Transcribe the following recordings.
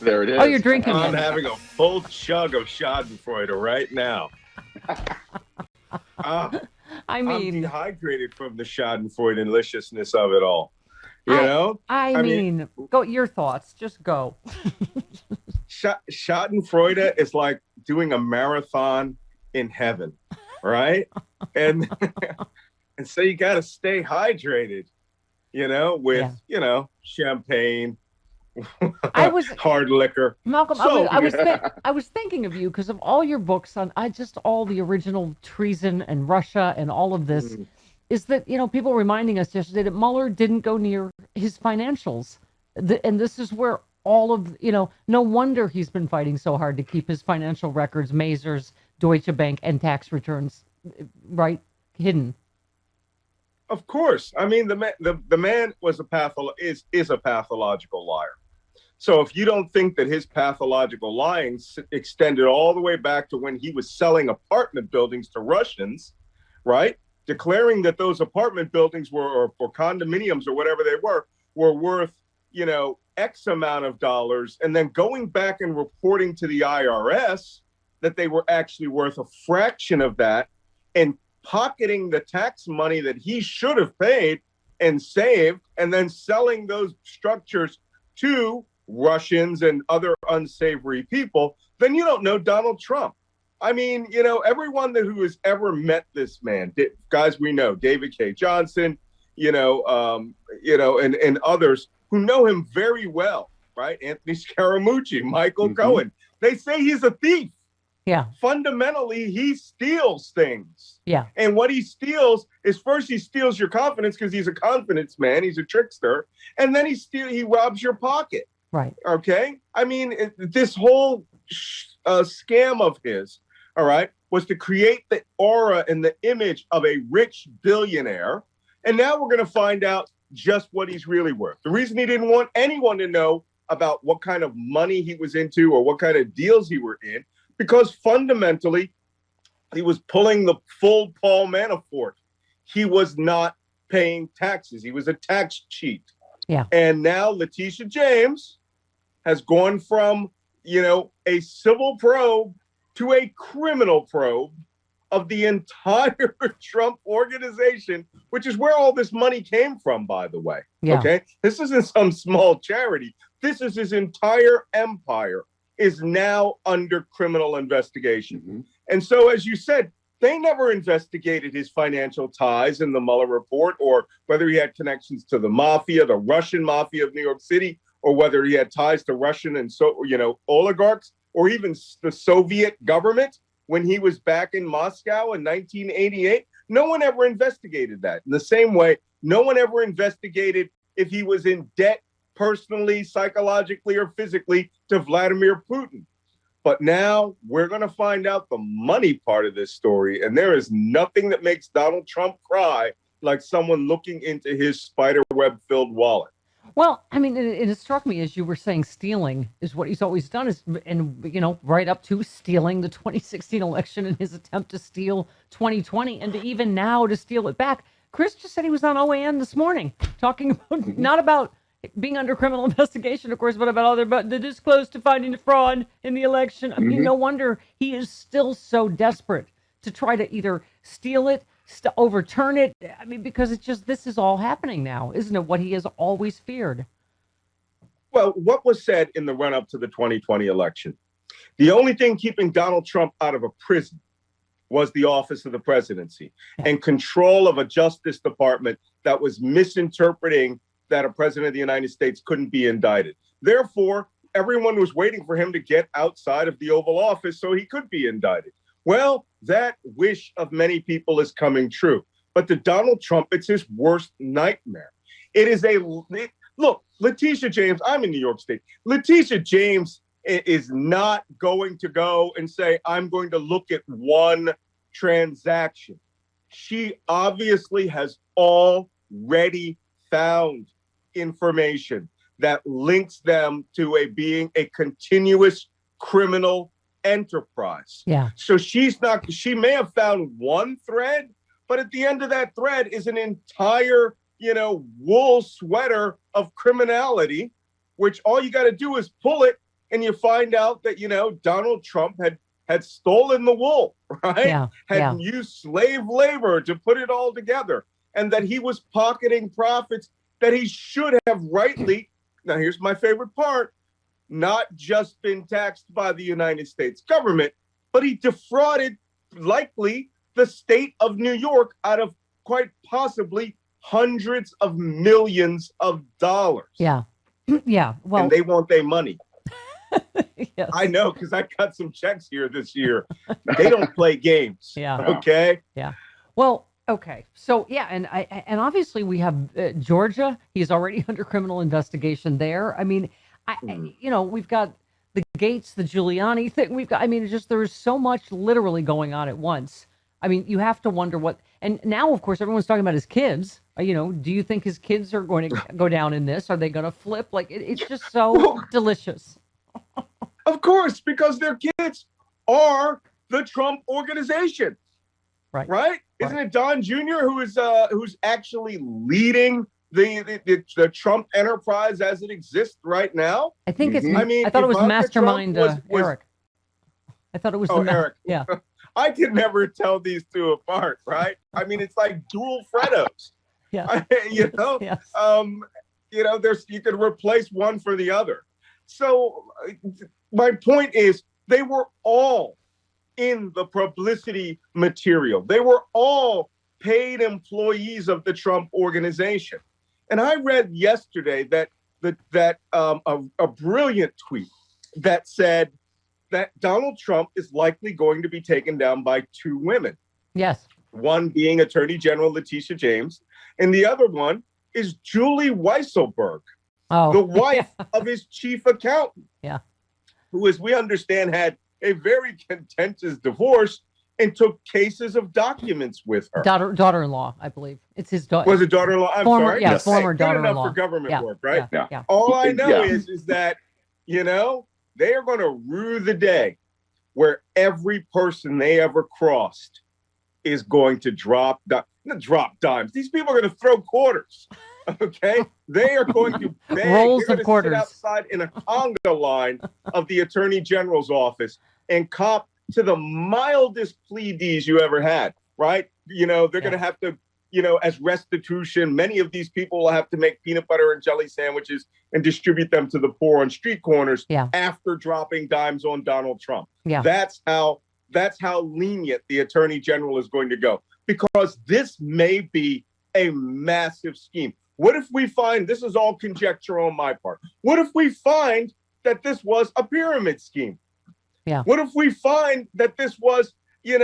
There it is. Oh, you're drinking I'm it. having a full chug of Schadenfreude right now. I I'm mean, dehydrated from the Schadenfreude and deliciousness of it all. You know? I mean, go your thoughts. Just go. Schadenfreude is like doing a marathon in heaven, right? And and so you got to stay hydrated, with, champagne, I was hard liquor. Malcolm. So, I was thinking of you because of all your books on all the original treason and Russia and all of this. Is that people reminding us yesterday that Mueller didn't go near his financials, and this is where all of no wonder he's been fighting so hard to keep his financial records, Mazars, Deutsche Bank, and tax returns, right, hidden. Of course, I mean the man was is a pathological liar. So if you don't think that his pathological lying extended all the way back to when he was selling apartment buildings to Russians, right? Declaring that those apartment buildings or condominiums or whatever they were worth, X amount of dollars, and then going back and reporting to the IRS that they were actually worth a fraction of that, and pocketing the tax money that he should have paid and saved, and then selling those structures to Russians and other unsavory people, then you don't know Donald Trump. I mean, everyone who has ever met this man, guys we know, David K. Johnson, and others who know him very well, right? Anthony Scaramucci, Michael Cohen. They say he's a thief. Yeah. Fundamentally, he steals things. Yeah. And what he steals is, first he steals your confidence because he's a confidence man. He's a trickster. And then he robs your pocket. Right. Okay. I mean, this whole scam of his, all right, was to create the aura and the image of a rich billionaire. And now we're going to find out just what he's really worth. The reason he didn't want anyone to know about what kind of money he was into or what kind of deals he were in, because fundamentally he was pulling the full Paul Manafort. He was not paying taxes. He was a tax cheat. Yeah. And now Letitia James has gone from, a civil probe to a criminal probe of the entire Trump organization, which is where all this money came from, by the way. Yeah. Okay. This isn't some small charity. This is his entire empire is now under criminal investigation. Mm-hmm. And so, as you said, they never investigated his financial ties in the Mueller report, or whether he had connections to the mafia, the Russian mafia of New York City, or whether he had ties to Russian and oligarchs, or even the Soviet government when he was back in Moscow in 1988. No one ever investigated that. In the same way, no one ever investigated if he was in debt personally, psychologically, or physically to Vladimir Putin. But now we're going to find out the money part of this story. And there is nothing that makes Donald Trump cry like someone looking into his spiderweb-filled wallet. Well, I mean, it struck me as you were saying, stealing is what he's always done, right up to stealing the 2016 election and his attempt to steal 2020, and to even now to steal it back. Chris just said he was on OAN this morning talking about, not about being under criminal investigation, of course, but about the disclosed to finding the fraud in the election. I mean, no wonder he is still so desperate to try to either steal it, overturn it. I mean, because it's just, this is all happening now, isn't it? What he has always feared. Well, what was said in the run-up to the 2020 election? The only thing keeping Donald Trump out of a prison was the office of the presidency and control of a Justice Department that was misinterpreting that a president of the United States couldn't be indicted. Therefore, everyone was waiting for him to get outside of the Oval Office so he could be indicted. Well, that wish of many people is coming true. But to Donald Trump, it's his worst nightmare. Look, Letitia James, I'm in New York State. Letitia James is not going to go and say, I'm going to look at one transaction. She obviously has all already found information that links them to being a continuous criminal enterprise. Yeah. So she may have found one thread, but at the end of that thread is an entire, wool sweater of criminality, which all you got to do is pull it and you find out that, Donald Trump had stolen the wool, right? Had used slave labor to put it all together, and that he was pocketing profits that he should have rightly, now here's my favorite part, not just been taxed by the United States government, but he defrauded likely the state of New York out of quite possibly hundreds of millions of dollars. Yeah. Yeah. Well, and they want their money. Yes. I know, because I cut some checks here this year. They don't play games. Yeah. Okay. Yeah. Well, okay. So yeah, and obviously we have Georgia. He's already under criminal investigation there. I mean, we've got the Gates, the Giuliani thing. It's just there's so much literally going on at once. I mean, you have to wonder what. And now, of course, everyone's talking about his kids. Do you think his kids are going to go down in this? Are they going to flip? Like, it's just so delicious. Of course, because their kids are the Trump organization. Right? Isn't it Don Jr. who's actually leading the Trump enterprise as it exists right now? I think it's. I thought it was Mastermind Eric. I thought it was Eric. Yeah. I can never tell these two apart, right? It's like dual Freddos. Yeah. Yes. You could replace one for the other. So my point is, they were all in the publicity material. They were all paid employees of the Trump organization. And I read yesterday that a brilliant tweet that said that Donald Trump is likely going to be taken down by two women. Yes. One being Attorney General Letitia James, and the other one is Julie Weisselberg, the wife of his chief accountant. Yeah. Who, as we understand, had a very contentious divorce and took cases of documents with her. Daughter-in-law, I believe. It's his daughter. Was it daughter-in-law? I'm sorry. Yeah, former good daughter-in-law. enough for government work, right? Yeah. All I know is that, they are going to rue the day where every person they ever crossed is going to drop dimes. These people are going to throw quarters. Okay, they are going to beg. Rolls They're of going to quarters sit outside in a conga line of the Attorney General's office and cop to the mildest plea deeds you ever had. Right? They're going to have to, as restitution. Many of these people will have to make peanut butter and jelly sandwiches and distribute them to the poor on street corners after dropping dimes on Donald Trump. Yeah, that's how lenient the Attorney General is going to go, because this may be a massive scheme. What if we find, this is all conjecture on my part, what if we find that this was a pyramid scheme? Yeah. What if we find that this was, that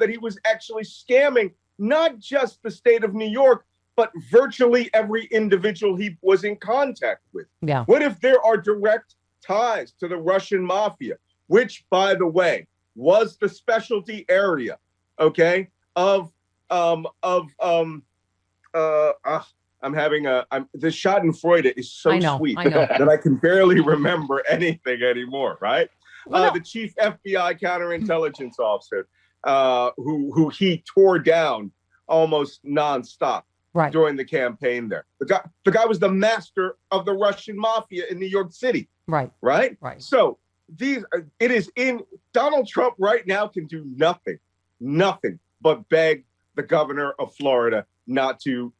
he was actually scamming not just the state of New York, but virtually every individual he was in contact with? Yeah. What if there are direct ties to the Russian mafia, which, by the way, was the specialty area, okay, of the Schadenfreude is so sweet that I can barely remember anything anymore, right? The chief FBI counterintelligence officer, who he tore down almost nonstop during the campaign there. The guy was the master of the Russian mafia in New York City. Right. So Donald Trump right now can do nothing but beg the governor of Florida not to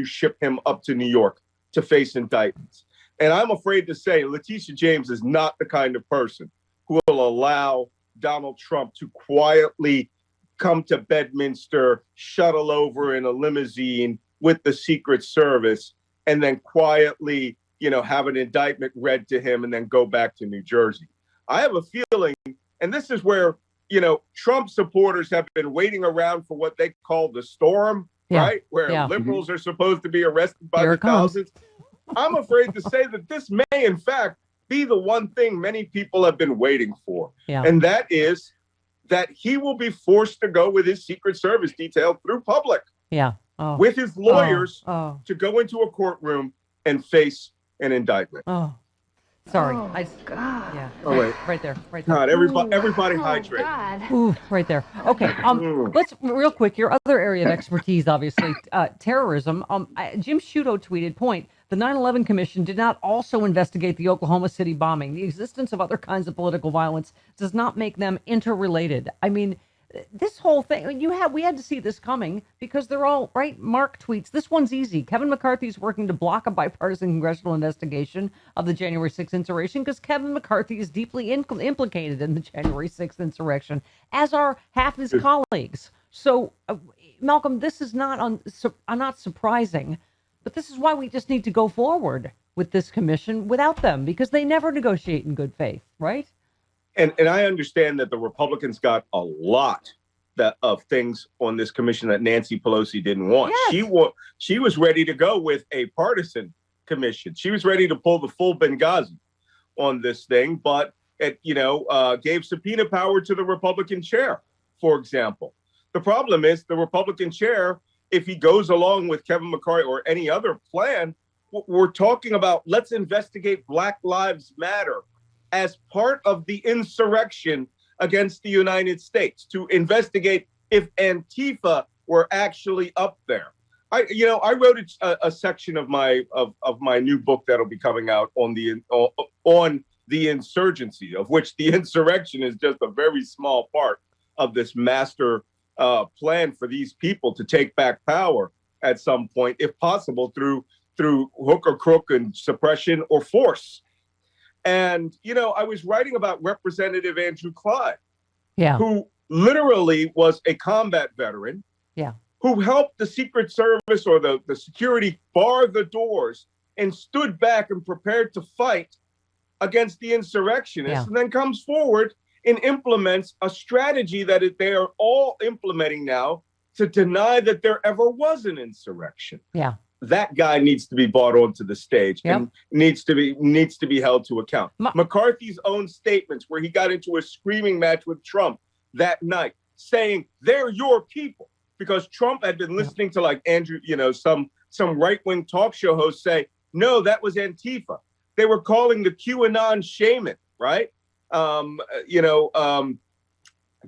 ship him up to New York to face indictments. And I'm afraid to say Letitia James is not the kind of person who will allow Donald Trump to quietly come to Bedminster, shuttle over in a limousine with the Secret Service, and then quietly, have an indictment read to him and then go back to New Jersey. I have a feeling, and this is where, Trump supporters have been waiting around for what they call the storm, right? Where liberals are supposed to be arrested by the thousands. I'm afraid to say that this may, in fact, be the one thing many people have been waiting for. Yeah. And that is that he will be forced to go with his Secret Service detail through public. Yeah. Oh. with his lawyers Oh. to go into a courtroom and face an indictment. Oh. Sorry. Oh, God. Yeah. Oh, wait. Right there. Right there. God, everybody Oh, hydrate. God. Ooh, right there. Okay. Let's real quick. Your other area of expertise, obviously, terrorism. Jim Sciutto tweeted, "Point: The 9/11 Commission did not also investigate the Oklahoma City bombing. The existence of other kinds of political violence does not make them interrelated." I mean, this whole thing. We had to see this coming because they're all right. Mark tweets, "This one's easy. Kevin McCarthy's working to block a bipartisan congressional investigation of the January 6th insurrection because Kevin McCarthy is deeply implicated in the January 6th insurrection, as are half his colleagues." So, Malcolm, this is not surprising, but this is why we just need to go forward with this commission without them because they never negotiate in good faith, right? And I understand that the Republicans got a lot of things on this commission that Nancy Pelosi didn't want. Yes. She was ready to go with a partisan commission. She was ready to pull the full Benghazi on this thing, but it gave subpoena power to the Republican chair, for example. The problem is the Republican chair, if he goes along with Kevin McCarthy or any other plan, we're talking about let's investigate Black Lives Matter as part of the insurrection against the United States, to investigate if Antifa were actually up there. I wrote a section of my new book that'll be coming out on the insurgency, of which the insurrection is just a very small part of this master plan for these people to take back power at some point, if possible, through hook or crook and suppression or force. And, I was writing about Representative Andrew Clyde, who literally was a combat veteran, who helped the Secret Service or the security bar the doors and stood back and prepared to fight against the insurrectionists, and then comes forward and implements a strategy that they are all implementing now to deny that there ever was an insurrection. Yeah. That guy needs to be brought onto the stage and needs to be held to account. McCarthy's own statements, where he got into a screaming match with Trump that night, saying they're your people, because Trump had been listening to like Andrew, some right-wing talk show host say, no, that was Antifa. They were calling the QAnon shaman, right?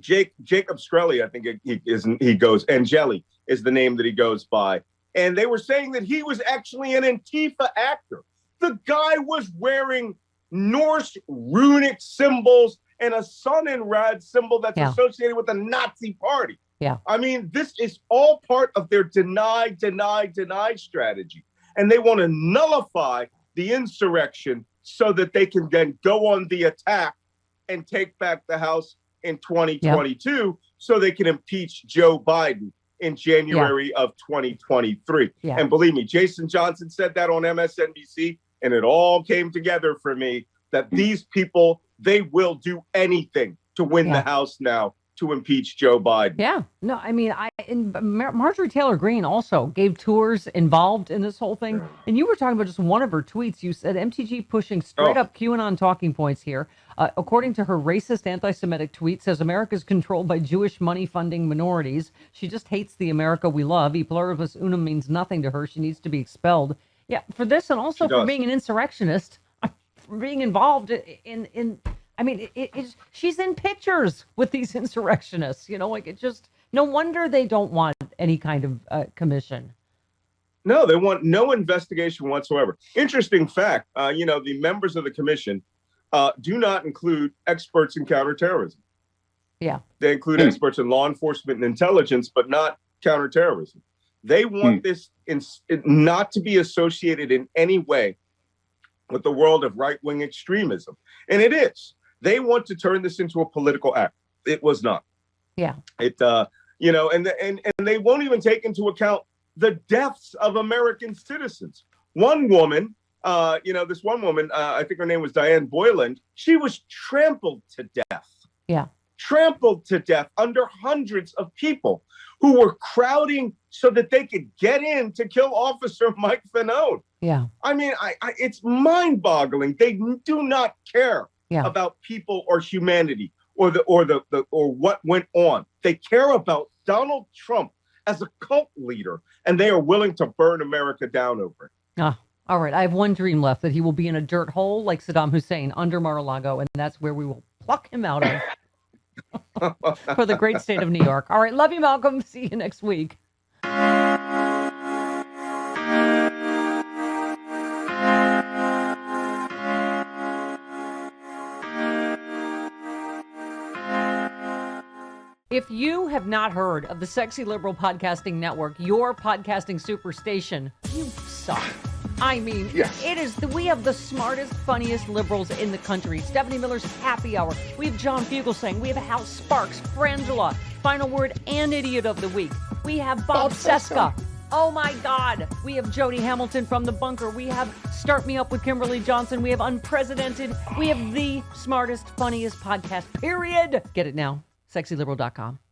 Jacob Strelly, I think he goes, Angeli is the name that he goes by. And they were saying that he was actually an Antifa actor. The guy was wearing Norse runic symbols and a sun and rad symbol that's associated with the Nazi party. Yeah. I mean, this is all part of their deny strategy. And they want to nullify the insurrection so that they can then go on the attack and take back the House in 2022 so they can impeach Joe Biden in January of 2023. Yeah. And believe me, Jason Johnson said that on MSNBC, and it all came together for me that these people, they will do anything to win the House now to impeach Joe Biden. Yeah. No, I mean, Marjorie Taylor Greene also gave tours involved in this whole thing. And you were talking about just one of her tweets. You said MTG pushing straight up QAnon talking points here. According to her racist anti-Semitic tweet, says America is controlled by Jewish money funding minorities. She just hates the America we love. E pluribus unum means nothing to her. She needs to be expelled. Yeah, for this and also for being an insurrectionist, for being involved in I mean, she's in pictures with these insurrectionists, it just, no wonder they don't want any kind of commission. No, they want no investigation whatsoever. Interesting fact, the members of the commission do not include experts in counterterrorism. Yeah. They include experts in law enforcement and intelligence, but not counterterrorism. They want this not to be associated in any way with the world of right-wing extremism. And it is. They want to turn this into a political act. It was not. Yeah. It, and they won't even take into account the deaths of American citizens. One woman, I think her name was Diane Boyland, she was trampled to death. Yeah. Trampled to death under hundreds of people who were crowding so that they could get in to kill Officer Mike Fanone. Yeah. I mean, it's mind-boggling. They do not care about people or humanity or what went on. They care about Donald Trump as a cult leader, and they are willing to burn America down over it. Ah, all right. I have one dream left, that he will be in a dirt hole like Saddam Hussein under Mar-a-Lago, and that's where we will pluck him out of for the great state of New York. All right. Love you, Malcolm. See you next week. If you have not heard of the Sexy Liberal Podcasting Network, your podcasting superstation, you suck. I mean, yes. We have the smartest, funniest liberals in the country. Stephanie Miller's Happy Hour. We have John Fugelsang. We have Hal Sparks, Frangela, Final Word and Idiot of the Week. We have Bob Seska. Oh my God. We have Jody Hamilton from The Bunker. We have Start Me Up with Kimberly Johnson. We have Unprecedented. We have the smartest, funniest podcast, period. Get it now. SexyLiberal.com.